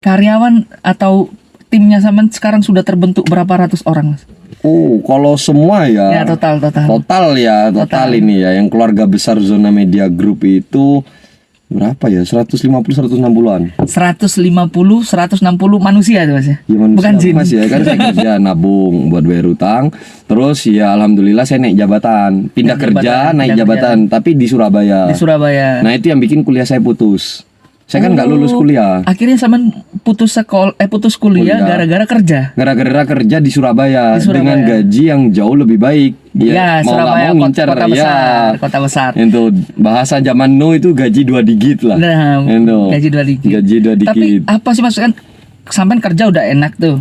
Karyawan atau timnya sampean sekarang sudah terbentuk berapa ratus orang, Mas? Oh, kalau semua Ya, ya, total. total ini ya, yang keluarga besar Zona Media Group itu berapa ya? 150-160-an. 150, 160 manusia itu, Mas ya? Ya, manusia, Bukan jin. Mas ya, kan saya kerja nabung buat bayar utang. Terus ya alhamdulillah saya naik jabatan, pindah kerja, naik jabatan, tapi di Surabaya. Di Surabaya. Nah, itu yang bikin kuliah saya putus. Saya kan nggak lulus kuliah. Akhirnya sampean putus kuliah gara-gara kerja. Gara-gara kerja di Surabaya, dengan gaji yang jauh lebih baik. Ya, mau nggak Surabaya mau ngincar kota besar, kota besar. Itu bahasa zaman now itu gaji 2 digit lah. Nah, itu. gaji 2 digit. Gaji 2 digit. Tapi apa sih Mas, kan sampean kerja udah enak tuh.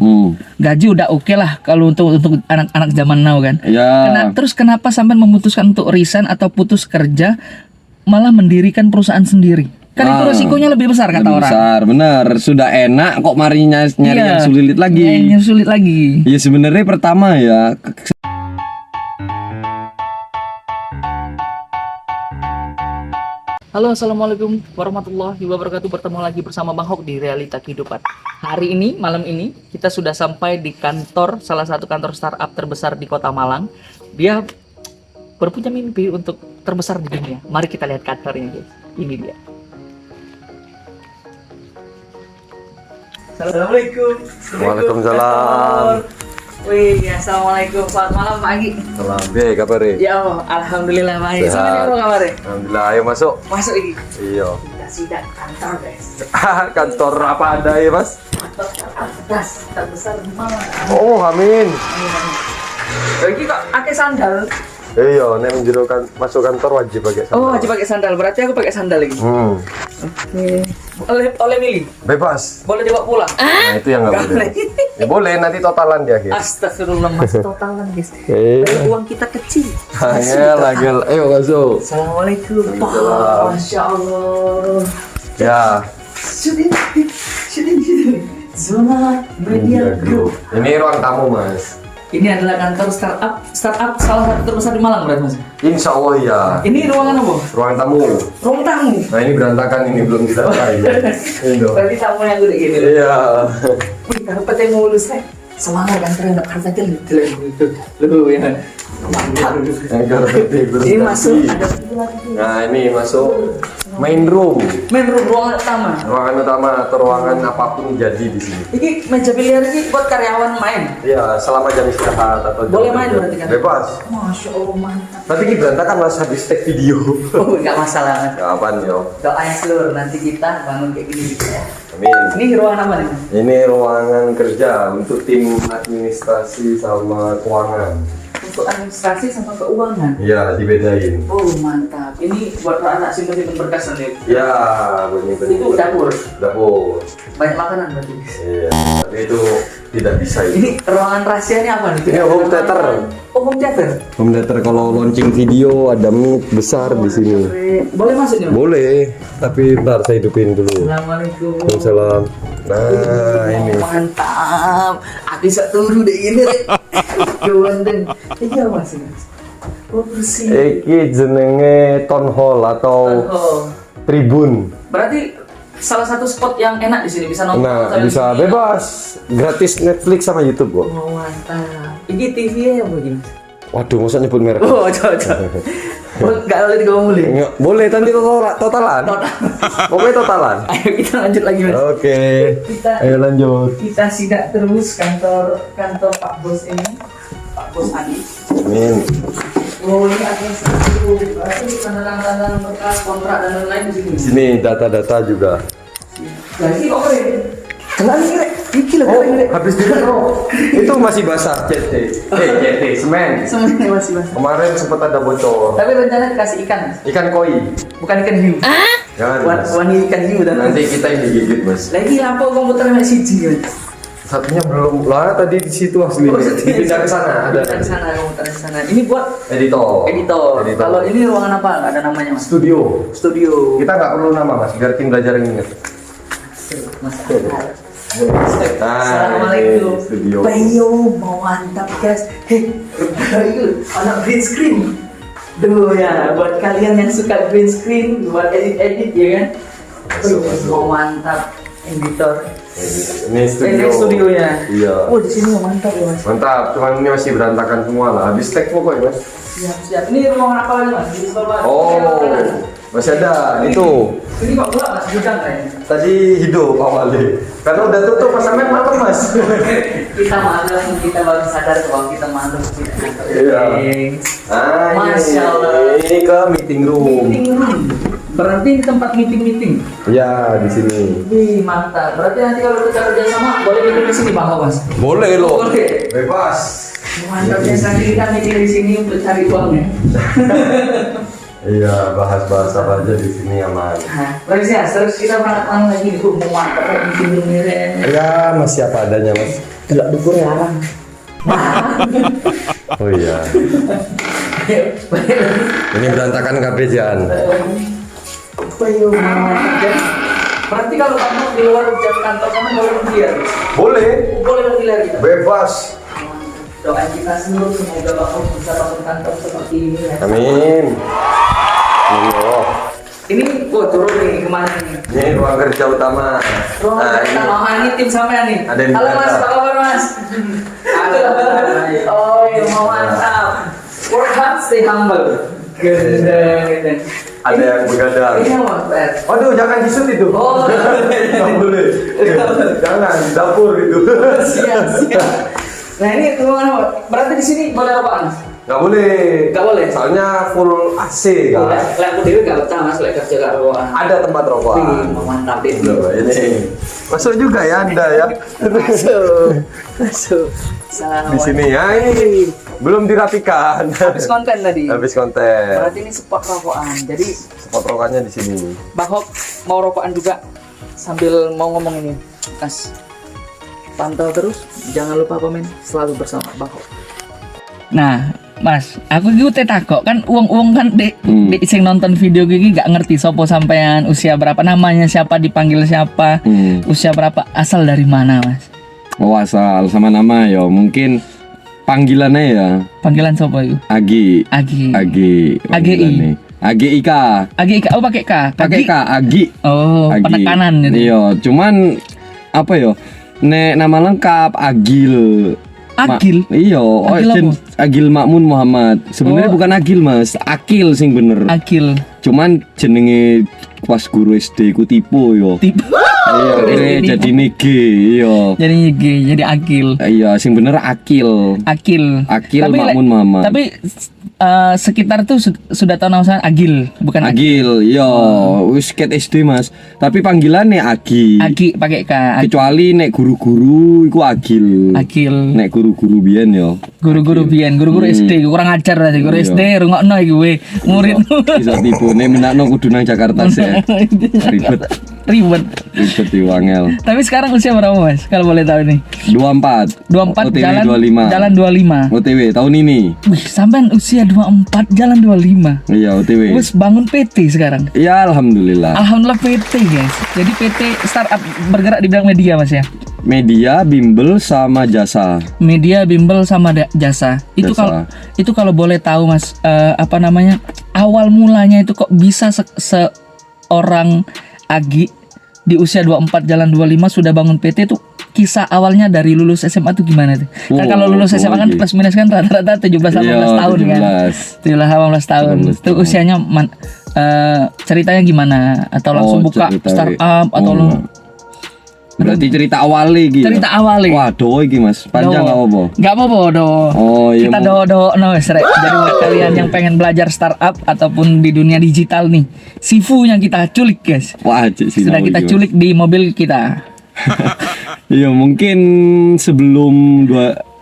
Gaji udah oke lah kalau untuk anak-anak zaman now kan. Ya. Terus kenapa sampean memutuskan untuk resign atau putus kerja malah mendirikan perusahaan sendiri? Kan itu resikonya lebih besar kata orang. Besar, bener. Sudah enak kok nyari yang sulit lagi. Yang sulit lagi. Ya sebenarnya pertama ya. Halo, assalamualaikum warahmatullahi wabarakatuh. Bertemu lagi bersama Bang Hok di Realita Kehidupan. Hari ini, malam ini, kita sudah sampai di kantor, salah satu kantor startup terbesar di Kota Malang. Dia berpunya mimpi untuk terbesar di dunia. Mari kita lihat kantornya, guys. Ini dia. Assalamualaikum. Waalaikumsalam. Wih, assalamualaikum. Selamat malam, Pak Agi. Salam, kabar Ya, alhamdulillah baik. Sama apa kabarnya? Alhamdulillah, ayo masuk. Masuk ini. Iya. Kita sidak kantor, guys. Kantor apa ada ya, Mas? Kantor terbesar di Malang. Oh, amin. Lagi kok pakai sandal. Iya, nek masuk kantor wajib pakai sandal. Oh, wajib pakai sandal. Berarti aku pakai sandal lagi. Oke. Oleh milih. Bebas. Boleh dibawa pulang. Nah, itu yang nggak boleh. Ya boleh, nanti totalan di akhir. Astagfirullah, Mas, totalan, guys. Uang kita kecil. Lagi. Ayo masuk. Assalamualaikum. Masya Allah. Ya. Sini. Zona Media Group. Ini ruang tamu, Mas. Ini adalah kantor startup salah satu terbesar di Malang, berarti Mas. Insya Allah ya. Ini ruangan apa? Ruang tamu. Ruang tamu. Nah, ini berantakan, ini belum kita pakai. Berarti tamu yang gede gini. Iya. Wih, karpetnya mulus, semangat kantornya nggak karpetnya gitu. Lu ya. Mantap. Ini masuk ada Nah, ini masuk main room. ruangan utama. Ruangan utama atau ruangan apapun jadi di sini. Ini meja biliar ini buat karyawan main. Ya, selama jam istirahat atau Boleh main berarti kan? Bebas. Masya Allah, mantap. Nanti ini berantakan Mas habis take video. Oh, nggak masalah. Ya apaan yo? Doanya seluruh nanti kita bangun kayak gini gitu ya. Amin. Ini ruangan apa nih? Ini ruangan kerja untuk tim administrasi sama keuangan. Untuk administrasi sama keuangan. Iya, dibedain. Oh, mantap. Ini buat anak simpen berkas nih. Ya, begini. Itu dapur. Dapur. Banyak makanan berarti. Iya, tapi itu tidak bisa itu. Ini ruangan rahasianya apa nih? Ini home theater. Oh, home theater. Home theater kalau launching video ada mic besar di sini. Boleh masuk nih? Boleh, tapi ntar saya hidupin dulu. Assalamualaikum. Waalaikumsalam. Nah, ini. Mantap. Aku bisa turu deh ini. Gawandeng. Iya Mas. Oh, bersih. Iki jenenge town hall atau tribun. Berarti salah satu spot yang enak di sini bisa nonton. Nah, bisa bebas, gratis Netflix sama YouTube kok. Oh, mantap. Ini TV-nya apa gini? Waduh, masa nyebut merek? Oh, cocok. Enggak boleh digomulin. Enggak, boleh nanti totalan. Pokoknya totalan. Ayo kita lanjut lagi, Mas. Oke. Ayo lanjut. Kita sidak terus kantor Pak Bos ini. Pak Bos Adi. Amin. Oh, ini administrasi. Berarti tanda-tanda berkas kontrak dan lain-lain di sini. Sini data-data juga. Lagi kok keren. Kenal ini, iki loh Oh, keren. habis itu masih basah CT. CT semen. Semuanya masih basah. Kemarin sempat ada bocor. Tapi rencana dikasih ikan, Mas. Ikan koi. Bukan ikan hiu. Jangan. Mas. Wani ikan hiu dan Nanti kita yang digigit, Mas. lagi lampu komputer masih siji. Satunya belum lah, tadi di situ asli. Pindah ke sana ada. Di sana komputer di sana. Ini buat Editor. Kalau ini ruangan apa? Nggak ada namanya, Mas. Studio. Studio. Kita nggak perlu nama, Mas, biar tim belajar yang ingat. Mas. Assalamualaikum. Studio. Bayo, mau mantap guys. Hei, itu anak green screen. Duh ya, buat kalian yang suka green screen, buat edit ya kan. Mau mantap editor. Ini studio. Ini studionya. Iya. Oh, di sini mantap ya, Mas. Mantap, cuman ini masih berantakan semua lah. Habis tag pokoknya, Mas. Siap. Ini ruangan apa lagi, Mas? Di sebelah. Oh, masih ada itu. Ini kok pula Mas gudang kayaknya. Tadi hidup awalnya. Karena udah tutup pas sampai malam, Mas. Kita malam, kita baru sadar bahwa kita malam kita. Iya. Ah, Masya Allah. ini ke meeting room. Meeting room. Berarti di tempat meeting. Ya, di sini. Wih, mantap. Berarti nanti kalau kita kerja sama boleh meeting di sini, Bang Mas. Boleh loh. Boleh. Bebas. Mantapnya sekali kita meeting di sini untuk cari uang ya. Iya, bahas-bahas apa aja di sini aman. Nah, terus ya, terus kita berangkat mana lagi nih, Bu? Mau mantap kayak meeting room ini. Ya, masih apa adanya, Mas. Gelak dukur larang. Oh iya. Ini berantakan kabejan. Ayo, mantap. Berarti kalau kamu di luar jam kantor kamu boleh berkeliar? Boleh. Boleh berkeliar kita. Bebas. Doa kita seluruh semoga Bapak bisa bangun kantor seperti ini ya. Amin. Oh, Ini turun nih kemana nih? ini ruang kerja utama. Ruang kerja utama. Ini tim sampean nih. Ada yang Halo Mas, datang. apa kabar Mas? Oh iya, mau mantap. Work hard, stay humble. Gendeng. Ada yang begadang. Ini apa Mas? Waduh, jangan disut itu. Oh, Nggak boleh. Jangan di dapur itu. siap. Nah ini ruangan apa? Berarti di sini boleh apaan? Nggak boleh. Nggak boleh? Soalnya full AC kan. Lek aku dewe gak betah Mas, lek kerja gak ruangan. Ada tempat Wih, rokokan. mau mantapin. Loh, ini. Masuk juga ya Anda ya. Masuk. Di sini ya ini belum dirapikan. Habis konten tadi. Habis konten. Berarti ini spot rokokan. Jadi Spot rokokannya di sini. Bang Hok mau rokokan juga sambil mau ngomong ini. Mas, pantau terus, jangan lupa komen, selalu bersama Bang Hok. Nah, Mas, aku iki teh takok kan uang kan dek sing nonton video gini gak ngerti sopo sampean, usia berapa, namanya siapa, dipanggil siapa, usia berapa, asal dari mana, Mas? Oh, asal sama nama ya mungkin panggilannya ya Panggilan sopo itu? Agi. Agi. Agi. AGI. AGIK. Agi, oh pakai K. Pakai K, Agi. Oh, Agi. penekanan gitu. Iya, cuman apa ya? Nek nama lengkap Agil. Agil. Iya, Agil apa? Agil Makmun Muhammad. Sebenarnya Oh. bukan Agil, Mas. Akil sing bener. Agil. Cuman jenenge pas guru SD ku tipu yo. Tipe. Iya, akhirnya jadi nege, iya. Jadi G, jadi Agil. Iya, sing bener Akil. Akil. Akil Tapi, Makmun Muhammad. Tapi sekitar tuh sudah tahu nama saya Agil, bukan Agil, iya, wis ket SD Mas. Tapi panggilannya Agi. Agi pakai K. Kecuali nek guru-guru iku Agil. Agil. Nek guru-guru biyen yo. Guru-guru biyen, guru-guru SD, kurang ajar tadi. Guru Iya. SD rungokno iki we, muridmu. Bisa tipu nek menakno kudu nang Jakarta sih. Ribet. Ribet. Ribet di Wangel. Tapi sekarang usia berapa, Mas? Kalau boleh tahu nih. 24. 24 OTW jalan 25. Jalan 25. OTW tahun ini. Wih, sampean usia 24 jalan 25. Iya, OTW. Wis bangun PT sekarang. Ya alhamdulillah. Alhamdulillah PT, guys. Jadi PT startup bergerak di bidang media, Mas ya. Media, bimbel sama jasa. Media, bimbel sama jasa. Itu Jasa. kalau boleh tahu, Mas, apa namanya? Awal mulanya itu kok bisa seorang Agi di usia 24 jalan 25 sudah bangun PT itu, kisah awalnya dari lulus SMA tuh gimana tuh? Kan kalau lulus SMA kan iya. plus minus kan rata-rata 17-18 Iya, tahun kan. 17. 17-18 tahun. 18 Itu tahun. usianya ceritanya gimana? Atau langsung buka cerita, startup atau berarti cerita awalnya gitu. cerita awalnya? Waduh iki Mas, panjang enggak apa-apa. Enggak apa-apa, do. Oh iya. Kita do no Rek. Jadi buat kalian yang pengen belajar startup ataupun di dunia digital nih, Sifu yang kita culik, guys. Wah, cik sih. Sudah kita culik di mobil kita. Iya, mungkin sebelum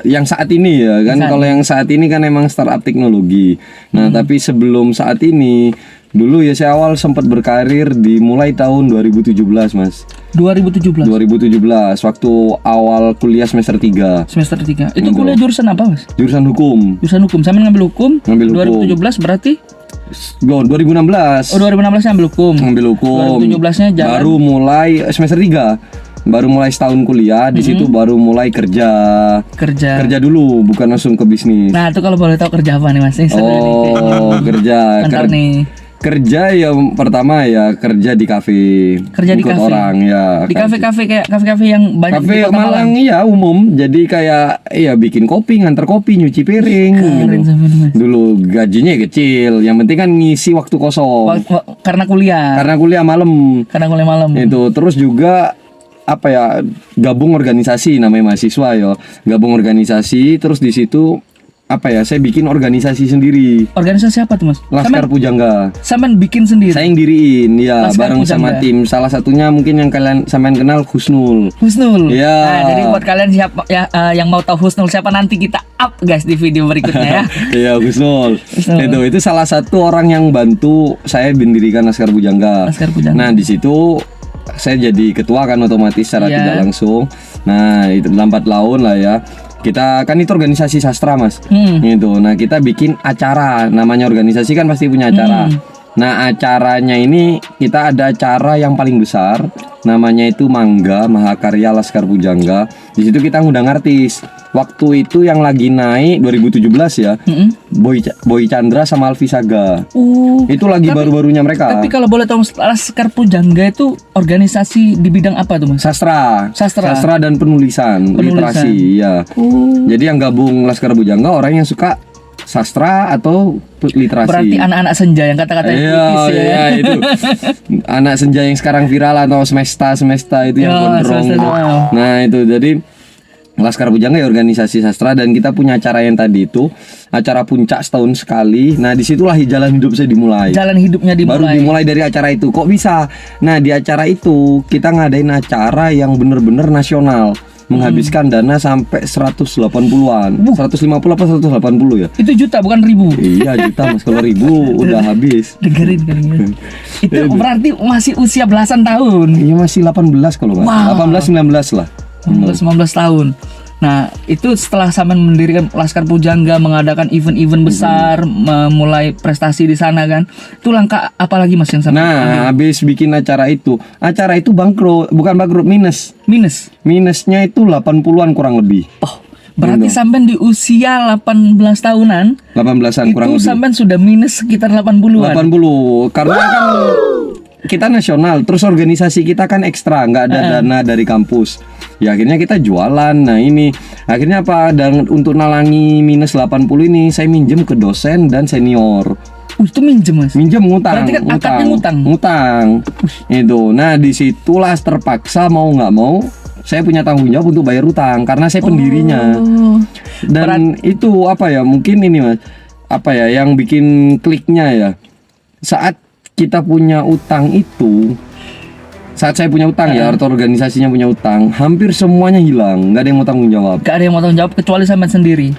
yang saat ini ya kan, Saat kalau yang saat ini kan emang startup teknologi. Nah, tapi sebelum saat ini dulu ya saya awal sempat berkarir dimulai tahun 2017, Mas. 2017 waktu awal kuliah semester 3. semester 3. Itu Betul. kuliah jurusan apa, Mas? Jurusan hukum. Jurusan hukum. Sama ngambil hukum. Ngambil hukum. 2017 berarti 2016. oh 2016 ngambil hukum. Ngambil hukum. 2017-nya jalan. Baru mulai semester 3. Baru mulai setahun kuliah, di situ baru mulai kerja. Kerja. Kerja dulu, bukan langsung ke bisnis. Nah, itu kalau boleh tahu kerja apa nih, Mas? Ini seru nih kayaknya. Oh, kerja. Bentar nih. Kerja yang pertama ya kerja di kafe. Kerja di Ikut kafe. orang ya. Di kafe-kafe kayak kafe-kafe yang banyak Kafe di Kota Malang ya umum. Jadi kayak ya bikin kopi, nganter kopi, nyuci piring Keren gitu. sampean, Mas. Dulu gajinya kecil. Yang penting kan ngisi waktu kosong. Karena kuliah. Karena kuliah malam. Karena kuliah malam. Itu terus juga apa ya gabung organisasi namanya mahasiswa ya. Gabung organisasi terus di situ apa ya saya bikin organisasi sendiri. Organisasi apa tuh, Mas? Laskar Pujangga. Sampean bikin sendiri. Saya yang diriin ya Laskar bareng sama Pujangga. tim. Salah satunya mungkin yang kalian sampean kenal Husnul. Husnul. Iya. Nah, jadi buat kalian siapa ya, yang mau tahu Husnul siapa nanti kita up guys di video berikutnya ya. Iya Husnul. Itu salah satu orang yang bantu saya mendirikan Laskar Pujangga. Laskar Pujangga. Nah di situ saya jadi ketua kan otomatis secara Iya. tidak langsung. Nah itu lambat laun lah ya. Kita kan itu organisasi sastra mas. Gitu. Nah kita bikin acara. Namanya organisasi kan pasti punya acara. Nah acaranya ini kita ada acara yang paling besar. Namanya itu Mangga Mahakarya Laskar Pujangga. Di situ kita ngundang artis. Waktu itu yang lagi naik 2017 ya. Boy Chandra sama Alfi Saga. Itu lagi baru-barunya mereka. Tapi kalau boleh tahu Laskar Pujangga itu organisasi di bidang apa tuh, Mas? Sastra dan penulisan. Literasi ya. Jadi yang gabung Laskar Pujangga orang yang suka sastra atau literasi. Berarti anak-anak senja yang kata-kata Iya itu. Anak senja yang sekarang viral atau semesta itu yang gondrong. Nah itu jadi Laskar Pujangga ya organisasi sastra dan kita punya acara yang tadi itu acara puncak setahun sekali. Nah disitulah jalan hidup saya dimulai. Jalan hidupnya dimulai. Baru dimulai dari acara itu. Kok bisa? Nah di acara itu kita ngadain acara yang bener-bener nasional. Menghabiskan dana sampai 180-an 150 apa 180 ya. Itu juta bukan ribu. Iya juta mas. Kalau ribu udah habis. Dengerin kan. Itu berarti masih usia belasan tahun. Iya masih 18 kalau nggak Wow. 18-19 lah. 19 tahun. Nah, itu setelah sampean mendirikan Laskar Pujangga, mengadakan event-event besar, memulai prestasi di sana kan. Itu langkah apa lagi Mas yang sampean? Nah, habis bikin acara itu bangkrut, bukan bangkrut, Minus. minusnya itu 80-an kurang lebih. Oh, berarti sampean di usia 18 tahunan 18-an kurang itu lebih. sampean sudah minus sekitar 80-an. 80 karena kan kita nasional, terus organisasi kita kan ekstra, nggak ada dana dari kampus. Ya akhirnya kita jualan. Nah ini akhirnya apa? Dan untuk nalangi minus 80 ini saya minjem ke dosen dan senior. Itu minjem Mas. Minjem ngutang. Berarti kan akadnya Ngutang. Itu. Nah disitulah terpaksa mau nggak mau saya punya tanggung jawab untuk bayar utang karena saya pendirinya. Dan itu apa ya? Mungkin ini mas, apa ya yang bikin kliknya ya? Saat kita punya utang itu, saat saya punya utang ya, atau organisasinya punya utang, hampir semuanya hilang, nggak ada yang mau tanggung jawab. Gak ada yang mau tanggung jawab kecuali sampean sendiri.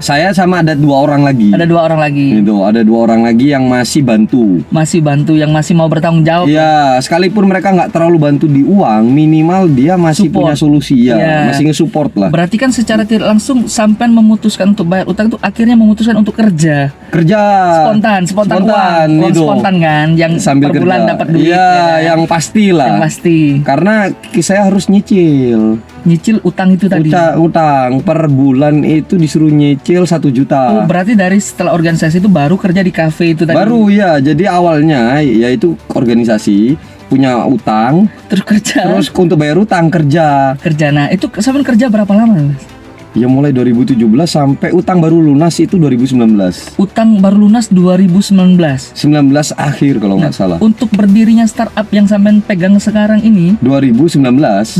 Saya sama ada 2 orang lagi. Ada 2 orang lagi. Itu ada 2 orang lagi yang masih bantu. Masih bantu, yang masih mau bertanggung jawab. Iya, sekalipun mereka nggak terlalu bantu di uang, minimal dia masih Support. punya solusi ya, Iya. masih nge-support lah. Berarti kan secara tidak langsung sampean memutuskan untuk bayar utang itu akhirnya memutuskan untuk kerja. Kerja Spontan uang itu. spontan kan, yang Sambil per bulan kerja. dapat duit. Iya, ya. yang pasti lah. Yang pasti. Karena saya harus nyicil. Nyicil utang itu tadi. Utang per bulan itu disuruh nyicil 1 juta. Oh, berarti dari setelah organisasi itu baru kerja di kafe itu tadi. Baru ya, jadi awalnya yaitu organisasi punya utang, Terus kerja. terus untuk bayar utang kerja. Nah, itu sampean kerja berapa lama, Mas? Ya mulai 2017 sampai utang baru lunas itu 2019. Utang baru lunas 2019. 19 akhir kalau nggak salah. Untuk berdirinya startup yang sampean pegang sekarang ini 2019.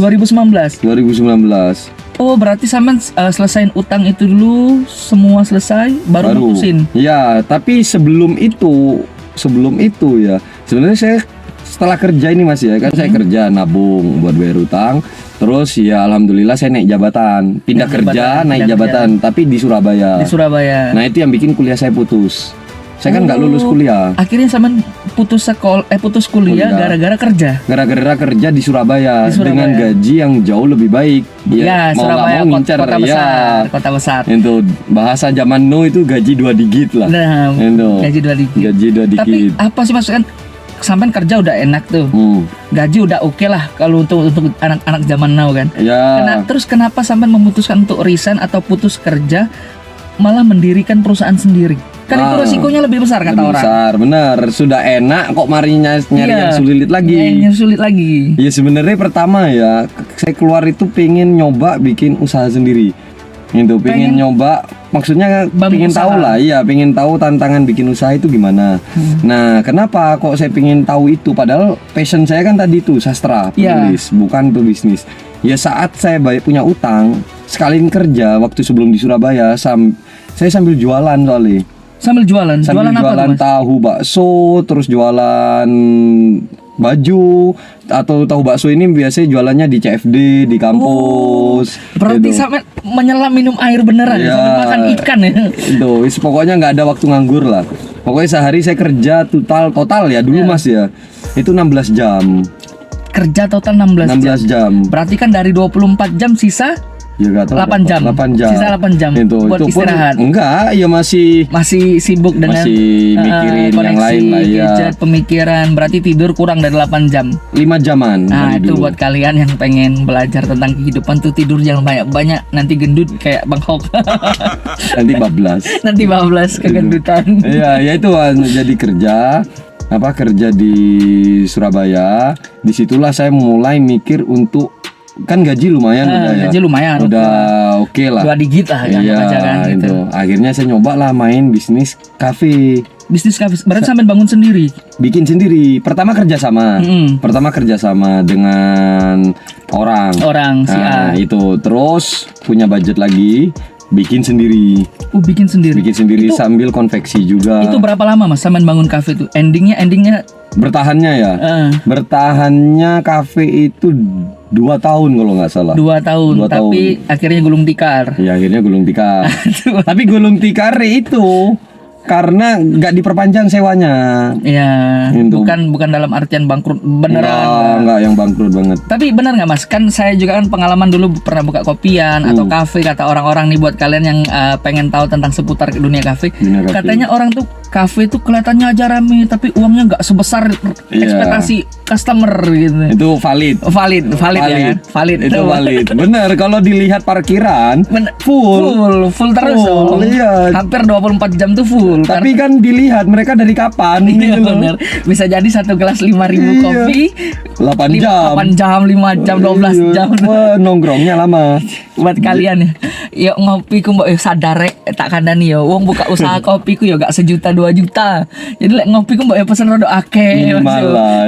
2019. Oh, berarti sampean selesain utang itu dulu, semua selesai baru mutusin. Ya, tapi sebelum itu ya. Sebenarnya saya setelah kerja ini Mas ya, kan saya kerja nabung buat bayar utang. Terus ya alhamdulillah saya naik jabatan, pindah kerja, naik jabatan, tapi di Surabaya. Di Surabaya. Nah, itu yang bikin kuliah saya putus. Saya kan nggak lulus kuliah. Akhirnya sampean putus kuliah gara-gara kerja. Gara-gara kerja di Surabaya dengan gaji yang jauh lebih baik. Ya, mau Surabaya nggak mau ngincer kota besar, kota besar. Itu bahasa zaman now itu gaji 2 digit lah. Nah, itu. gaji 2 digit. Gaji 2 digit. Tapi apa sih maksudnya? Sampean kerja udah enak tuh. Gaji udah oke lah kalau untuk anak-anak zaman now kan. Ya. Terus kenapa sampean memutuskan untuk resign atau putus kerja malah mendirikan perusahaan sendiri. Kan itu resikonya lebih besar kata lebih orang. besar, bener. Sudah enak kok nyari yang sulit lagi. Yang sulit lagi. Ya sebenarnya pertama ya, saya keluar itu pengen nyoba bikin usaha sendiri. Itu pengen nyoba, maksudnya pengen tahu lah, iya pengen tahu tantangan bikin usaha itu gimana. Nah, kenapa kok saya pengen tahu itu? Padahal passion saya kan tadi tuh sastra, penulis, bukan pebisnis. Ya saat saya punya utang, sekalian kerja waktu sebelum di Surabaya, saya sambil jualan soalnya. Sambil jualan apa tuh, Mas? Tahu bakso, terus jualan baju, atau tahu bakso ini biasanya jualannya di CFD di kampus. Berarti gitu. sampai menyelam minum air beneran sambil makan ikan ya. Itu pokoknya nggak ada waktu nganggur lah. Pokoknya sehari saya kerja total ya dulu Mas ya. Itu 16 jam. Kerja total 16 jam. Berarti kan dari 24 jam sisa ya gak tahu 8 jam. Sisa 8 jam buat itu istirahat. Enggak, ya masih sibuk dengan mikirin yang lain lah ya. Gadget, pemikiran, berarti tidur kurang dari 8 jam. 5 jaman. Nah, itu dulu. buat kalian yang pengen belajar tentang kehidupan tuh tidur jangan banyak-banyak, nanti gendut kayak Bang Hok. Nanti bablas. Nanti bablas kegendutan. Iya, ya itu jadi kerja di Surabaya. Disitulah saya mulai mikir untuk kan gaji lumayan udah oke lah, 2 digit lah kan, gitu. Akhirnya saya nyoba lah main bisnis kafe berarti sampai bangun sendiri, bikin sendiri. Pertama kerjasama dengan orang si A. Itu terus punya budget lagi, bikin sendiri itu, sambil konveksi juga. Itu berapa lama Mas sampai bangun kafe itu? Endingnya bertahannya ya bertahannya kafe itu 2 tahun kalau nggak salah. 2 tahun. Tapi akhirnya gulung tikar. Ya akhirnya gulung tikar. Tapi gulung tikar itu karena nggak diperpanjang sewanya. Iya. Bukan dalam artian bangkrut beneran. Enggak yang bangkrut banget. Tapi benar nggak Mas? Kan saya juga kan pengalaman dulu pernah buka kopian atau kafe, kata orang-orang nih, buat kalian yang pengen tahu tentang seputar dunia kafe. Katanya orang tuh kafe tuh kelihatannya aja rame tapi uangnya nggak sebesar ekspektasi customer gitu. Itu valid ya kan? Valid. Itu valid. Bener, kalau dilihat parkiran full terus. Iya. Hampir 24 jam tuh full. Tapi kan dilihat mereka dari kapan gitu loh. Bener. Bisa jadi satu gelas 5.000 kopi 8 jam, 5 jam, 12 jam. Wah, nongkrongnya lama. Buat kalian ya ngopi ku mbok sadar tak kandani ya wong buka usaha kopi ku ya gak sejuta 2 juta. Jadi lek ngopi ku mbok ya pesen rada akeh.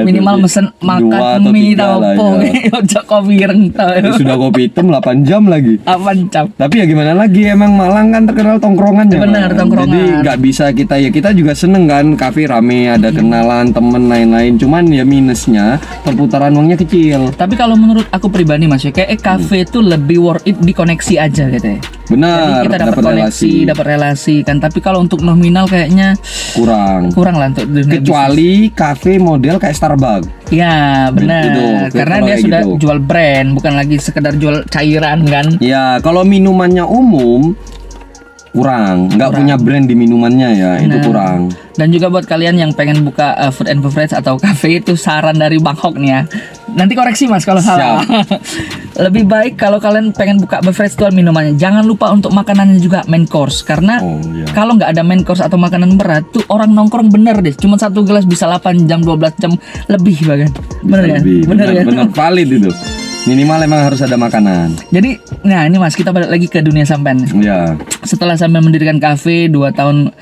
Minimal mesen makan mie tau opo. Ojo kopi ireng tau. Sudah kopi hitam 8 jam lagi. 8 jam. Tapi ya gimana lagi, emang Malang kan terkenal tongkrongannya. Benar, tongkrongan. Jadi nggak bisa kita juga seneng kan kafe rame, ada kenalan temen lain-lain. Cuman ya minusnya perputaran uangnya kecil. Tapi kalau menurut aku pribadi Mas ya, kayak kafe itu lebih worth it di koneksi aja gitu ya. Benar. Jadi kita dapat koneksi, dapat relasi kan. Tapi kalau untuk nominal kayaknya kurang lah untuk dunia kecuali kafe model kayak Starbucks. Ya benar. Karena dia sudah jual brand, bukan lagi sekedar jual cairan kan. Ya kalau minumannya umum nggak punya brand di minumannya ya. Itu kurang. Dan juga buat kalian yang pengen buka food and beverage atau cafe, itu saran dari Bang Hok nih ya. Nanti koreksi Mas kalau salah. Lebih baik kalau kalian pengen buka beverage tuh minumannya, jangan lupa untuk makanannya juga main course. Karena kalau nggak ada main course atau makanan berat tuh orang nongkrong bener deh. Cuma satu gelas bisa 8 jam 12 jam lebih bahkan. Bener kan? Bener valid itu. Minimal emang harus ada makanan. Jadi, nah ini Mas, kita balik lagi ke dunia sampean. Iya. Setelah sampean mendirikan kafe, 2 tahun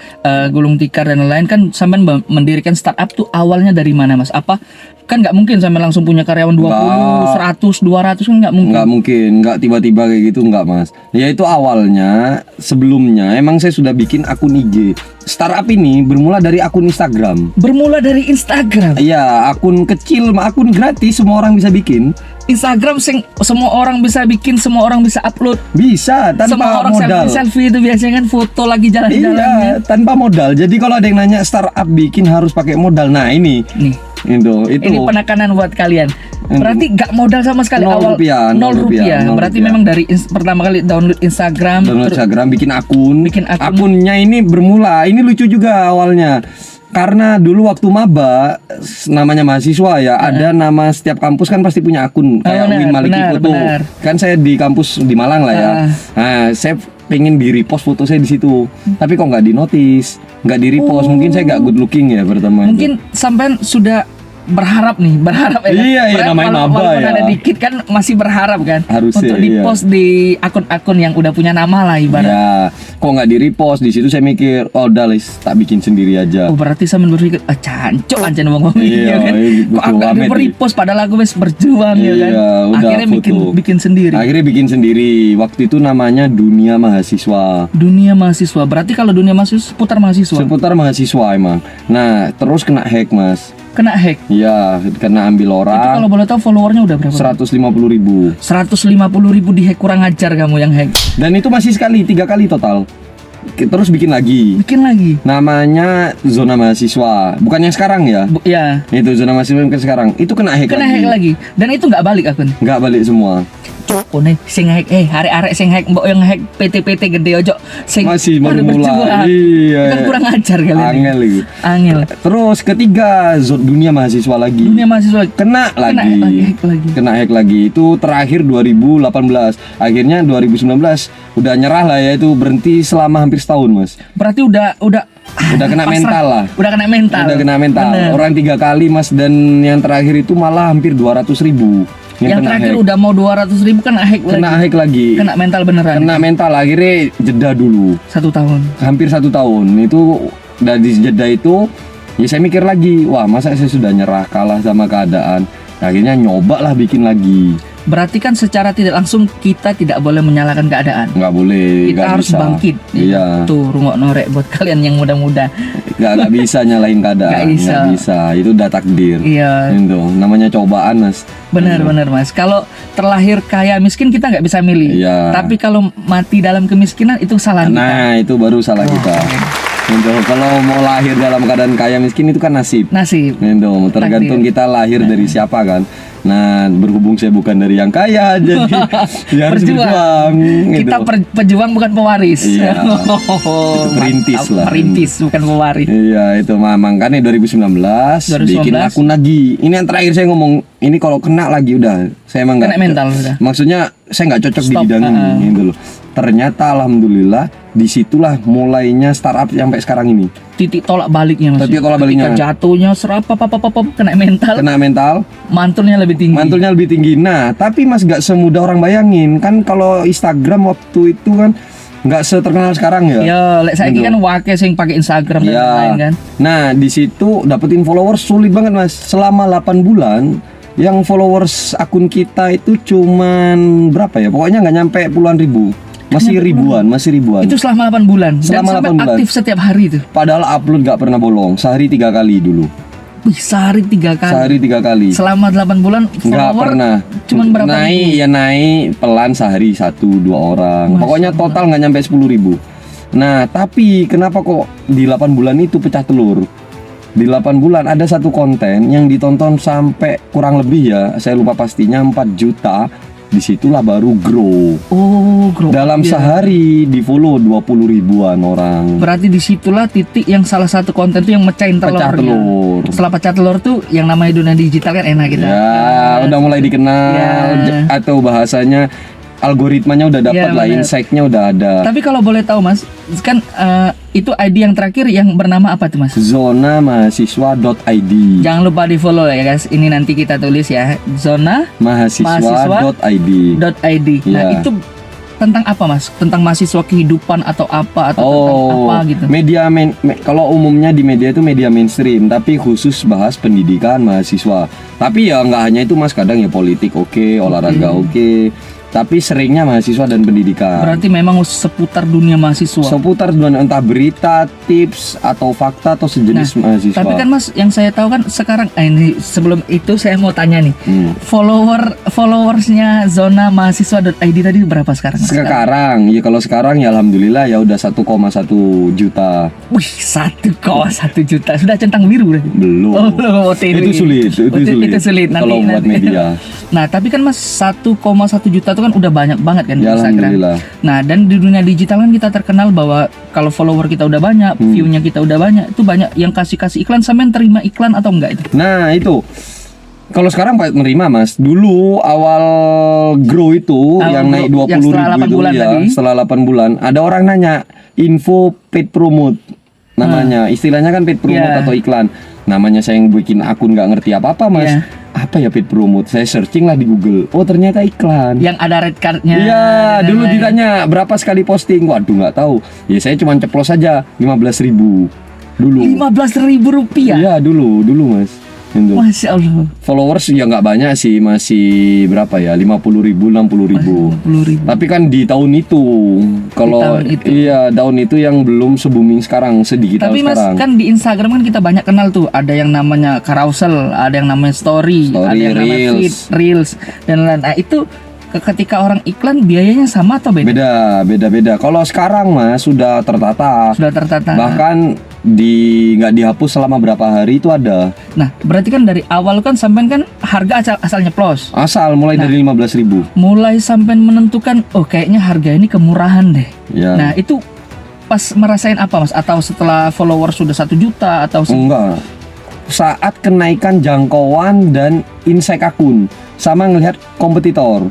gulung tikar dan lain-lain, kan sampean mendirikan startup tuh awalnya dari mana Mas? Apa kan nggak mungkin sampean langsung punya karyawan 20, 100, 200 kan nggak mungkin. Nggak mungkin, nggak tiba-tiba kayak gitu, nggak Mas. Ya itu awalnya, sebelumnya emang saya sudah bikin akun IG. Startup ini bermula dari akun Instagram. Iya, akun kecil, akun gratis, semua orang bisa bikin. Instagram semua orang bisa bikin, semua orang bisa upload. Bisa, tanpa semua orang modal. Selfie itu biasanya kan foto lagi jalan-jalan. Iya, tanpa modal. Jadi kalau ada yang nanya startup bikin harus pakai modal. Nah, ini. Itu. Ini penekanan buat kalian. Berarti gak modal sama sekali awal. 0 rupiah. Berarti memang dari pertama kali download Instagram, bikin akun. Akunnya ini bermula. Ini lucu juga awalnya. Karena dulu waktu maba, namanya mahasiswa ya, ada nama setiap kampus kan pasti punya akun kayak Win Maliki Foto. Kan saya di kampus di Malang lah ya. Nah, saya pengen di repost foto saya di situ, tapi kok nggak di notice, nggak di repost. Mungkin saya nggak good looking ya pertama. Mungkin sampean sudah berharap ya kan? Iya, namanya maba walaupun ya. ada dikit kan masih berharap kan Harusnya, untuk di-post di akun-akun yang udah punya nama lah ibarat. Ya, kok nggak di repost. Di situ saya mikir, oh udah Lis, tak bikin sendiri aja. Oh, berarti saya berpikir, cancok ancan ngomong Iya, kan. iya, Kok agak betul, di repost padahal aku wes berjuang ya kan. Iya, udah Akhirnya foto. bikin sendiri. Akhirnya bikin sendiri. Waktu itu namanya Dunia Mahasiswa. Dunia mahasiswa. Berarti kalau dunia mahasiswa seputar mahasiswa. Seputar mahasiswa emang. Nah, terus kena hack mas. Kena hack. Iya, kena ambil Itu orang. kalau boleh tahu followernya udah berapa? 150.000. 150.000 di hack, kurang ajar kamu yang hack. Dan itu masih 3 kali total. Terus bikin lagi. Bikin lagi. Namanya Zona Mahasiswa. Bukan yang sekarang ya. Ya. Itu Zona Mahasiswa yang sekarang. Itu kena hack Kena lagi. hack lagi. Dan itu nggak balik akun. Nggak balik semua. Oh nih, sing hack, arek-arek sing hack, mbok yang hack PT-PT gede ojo, sing Masih baru berjuang. mulai. Iya. Kan kurang ajar kalian. Angel itu. Angel. Terus ketiga Dunia Mahasiswa lagi. Dunia mahasiswa Kena lagi. hack lagi. Kena hack lagi. Itu terakhir 2018. Akhirnya 2019 udah nyerah lah ya, itu berhenti selama hampir setahun mas. Berarti udah Kena pasrah. mental lah. Udah kena mental. Udah kena mental. Bener. Orang 3 kali mas, dan yang terakhir itu malah hampir 200.000 Yang kena terakhir hack. udah mau 200.000 kena hack Kena lagi. hack lagi. Kena mental beneran. Kena mental. Akhirnya jeda dulu. 1 tahun. Hampir 1 tahun. Itu dari jeda itu ya saya mikir lagi, wah masa saya sudah nyerah, kalah sama keadaan. Akhirnya nyoba lah bikin lagi. Berarti kan secara tidak langsung kita tidak boleh menyalahkan keadaan. Nggak boleh. Kita nggak harus bisa. bangkit. Iya. Tuh rungok norek buat kalian yang muda-muda. Nggak bisa nyalain keadaan. Nggak bisa. Nggak bisa. Itu udah takdir. Iya. Itu namanya cobaan mas. Benar mas. Kalau terlahir kaya miskin kita nggak bisa milih. Iya. Tapi kalau mati dalam kemiskinan itu salah kita. Nah itu baru salah kita. Itu kalau mau lahir dalam keadaan kaya miskin itu kan nasib. Nasib. Itu tergantung kita lahir dari siapa kan. Nah berhubung saya bukan dari yang kaya, jadi ya harus berjuang. Kita gitu. pejuang bukan pewaris. Iya. Itu perintis Mantap. lah. Perintis bukan pewaris. Iya itu makanya 2019 bikin akun lagi. Ini yang terakhir saya ngomong, ini kalau kena lagi udah saya emang nggak. Kena mental udah. Maksudnya saya nggak cocok di Stop. bidang ini gitu loh. Ternyata alhamdulillah disitulah mulainya startup sampai sekarang ini. Titik tolak baliknya mas. Titik tolak baliknya. Ketika jatuhnya serapa kena mental. Kena mental, Mantulnya lebih tinggi. mantulnya lebih tinggi. Nah tapi mas nggak semudah orang bayangin kan. Kalau Instagram waktu itu kan nggak seterkenal sekarang ya. Ya, lek saiki Gitu. kan wake sing pakai Instagram dan Iya. lain kan. Nah di situ dapetin followers sulit banget mas. Selama 8 bulan yang followers akun kita itu cuman berapa ya? Pokoknya nggak nyampe puluhan ribu. Masih ribuan. Itu selama 8 bulan. Selama dan sampai 8 bulan. aktif setiap hari tuh. Padahal upload nggak pernah bolong. Sehari 3 kali dulu. Wih, sehari 3 kali. Sehari 3 kali. Selama 8 bulan Nggak follower pernah. cuman berapa naik ribu? ya naik pelan sehari 1-2 orang. Masya Pokoknya total nggak nyampe 10.000. Nah tapi kenapa kok di 8 bulan itu pecah telur? Di 8 bulan ada satu konten yang ditonton sampai kurang lebih ya, saya lupa pastinya 4 juta. Disitulah baru grow. Oh, grow Dalam up ya. sehari di follow 20 ribuan orang. Berarti disitulah titik yang salah satu konten tuh yang mecahin telurnya. Pecah telur. Setelah pecah telur tuh yang namanya dunia digital kan enak kita. Ya, udah mulai dikenal Ya. atau bahasanya algoritmanya udah dapat Ya, lah, bener. insight-nya udah ada. Tapi kalau boleh tahu Mas, kan itu ID yang terakhir yang bernama apa tuh Mas? Zona mahasiswa.id. Jangan lupa di follow ya guys. Ini nanti kita tulis ya. Zona Mahasiswa.id. .id. Nah, Ya. itu tentang apa Mas? Tentang mahasiswa kehidupan atau apa atau tentang apa gitu? Media kalau umumnya di media itu media mainstream, tapi khusus bahas pendidikan mahasiswa. Tapi ya nggak hanya itu Mas, kadang ya politik oke, olahraga oke. Tapi seringnya mahasiswa dan pendidikan. Berarti memang seputar dunia mahasiswa. Seputar entah berita, tips atau fakta atau sejenis mahasiswa. Tapi kan Mas, yang saya tahu kan sekarang ini sebelum itu saya mau tanya nih. Hmm. Followersnya Zona Mahasiswa.id tadi berapa sekarang Mas? Sekarang ya kalau sekarang ya alhamdulillah ya udah 1,1 juta. Wih, 1,1 juta. Sudah centang biru berarti? Belum. Oh, belum. Itu sulit, Itu sulit. kalau buat media. Nah, tapi kan Mas 1,1 juta itu kan udah banyak banget kan di Ya Instagram. alhamdulillah. Nah, dan di dunia digital kan kita terkenal bahwa kalau follower kita udah banyak, view-nya kita udah banyak, itu banyak yang kasih iklan, sampean terima iklan atau enggak itu? Nah itu Kalau sekarang Pak menerima Mas. Dulu awal grow itu yang naik 20.000 yang setelah 8 itu bulan ya, tadi. setelah 8 bulan ada orang nanya info paid promote namanya. Istilahnya kan paid promote Iya. atau iklan. Namanya saya yang bikin akun nggak ngerti apa-apa Mas. Iya. Apa ya paid promote? Saya searching lah di Google. Oh ternyata iklan. Yang ada red cardnya. Iya, dan dulu lain-lain. ditanya berapa sekali posting. Waduh nggak tahu. Ya saya cuma ceplos aja 15.000 dulu. 15.000 rupiah. Iya dulu Mas. Itu. Masya Allah. Followers ya nggak banyak sih, masih berapa ya, 50.000, 60.000. 60.000. Tapi kan di tahun itu, kalau tahun itu. iya tahun itu yang belum se-booming sekarang, sedigital Tapi Mas, sekarang. kan di Instagram kan kita banyak kenal tuh. Ada yang namanya carousel, ada yang namanya story, ada yang namanya feed, reels, dan lain-lain. Nah, itu ketika orang iklan biayanya sama atau beda? Beda. Kalau sekarang Mas sudah tertata, Sudah tertata. bahkan nggak dihapus selama berapa hari itu ada. Nah, berarti kan dari awal kan sampean kan harga asal nyeplos. Asal mulai dari 15.000. Mulai sampean menentukan, oh kayaknya harga ini kemurahan deh. Ya. Nah, itu pas merasain apa Mas? Atau setelah follower sudah 1 juta atau Enggak. Saat kenaikan jangkauan dan insight akun sama ngelihat kompetitor.